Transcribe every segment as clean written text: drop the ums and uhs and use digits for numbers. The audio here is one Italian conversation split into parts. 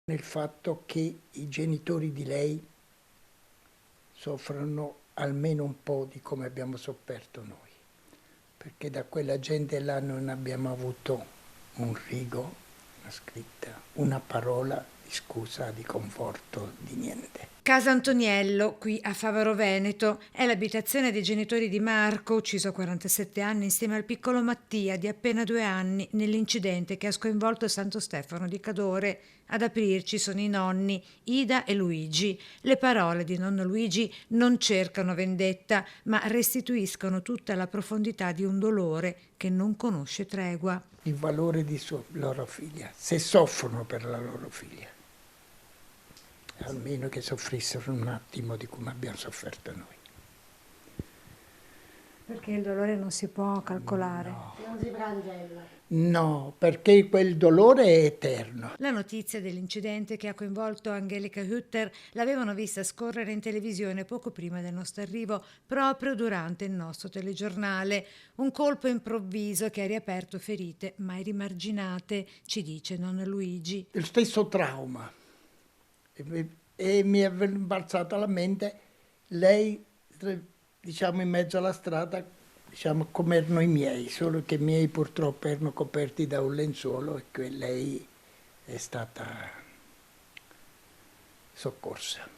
nel fatto che i genitori di lei soffrono almeno un po' di come abbiamo sofferto noi, perché da quella gente là non abbiamo avuto un rigo, una scritta, una parola di scusa, di conforto, di niente. Casa Antoniello, qui a Favaro Veneto, è l'abitazione dei genitori di Marco, ucciso a 47 anni insieme al piccolo Mattia di appena 2 anni nell'incidente che ha sconvolto Santo Stefano di Cadore. Ad aprirci sono i nonni Ida e Luigi. Le parole di nonno Luigi non cercano vendetta, ma restituiscono tutta la profondità di un dolore che non conosce tregua. Il valore di loro figlia, se soffrono per la loro figlia, almeno che soffrissero un attimo di come abbiamo sofferto noi. Perché il dolore non si può calcolare. Non si frangella. No, perché quel dolore è eterno. La notizia dell'incidente che ha coinvolto Angelica Hutter l'avevano vista scorrere in televisione poco prima del nostro arrivo, proprio durante il nostro telegiornale. Un colpo improvviso che ha riaperto ferite mai rimarginate, ci dice nonno Luigi. Il stesso trauma. E mi è balzata alla mente lei, diciamo, in mezzo alla strada, diciamo, come erano i miei, solo che i miei purtroppo erano coperti da un lenzuolo e che lei è stata soccorsa.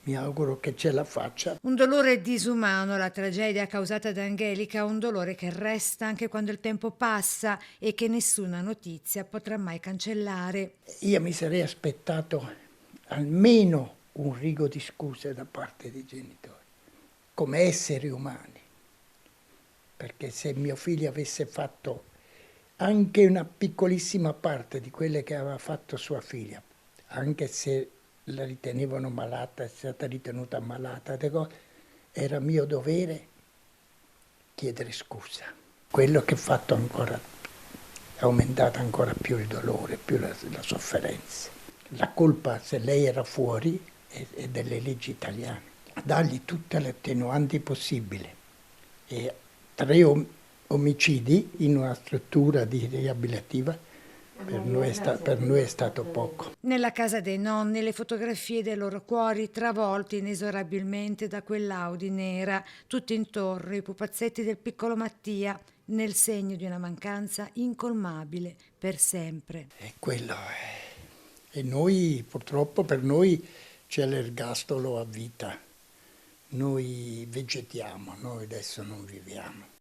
Mi auguro che ce la faccia. Un dolore disumano, la tragedia causata da Angelica, un dolore che resta anche quando il tempo passa e che nessuna notizia potrà mai cancellare. Io mi sarei aspettato almeno un rigo di scuse da parte dei genitori, come esseri umani. Perché se mio figlio avesse fatto anche una piccolissima parte di quelle che aveva fatto sua figlia, anche se la ritenevano malata, è stata ritenuta malata, era mio dovere chiedere scusa. Quello che ha fatto ancora, ha aumentato ancora più il dolore, più la sofferenza. La colpa, se lei era fuori, è delle leggi italiane. Dargli tutte le attenuanti possibili. E 3 omicidi in una struttura di riabilitativa per noi è stato poco. Nella casa dei nonni le fotografie dei loro cuori travolti inesorabilmente da quell'Audi nera, tutto intorno i pupazzetti del piccolo Mattia, nel segno di una mancanza incolmabile per sempre. E quello è. E noi, purtroppo per noi c'è l'ergastolo a vita. Noi vegetiamo, noi adesso non viviamo.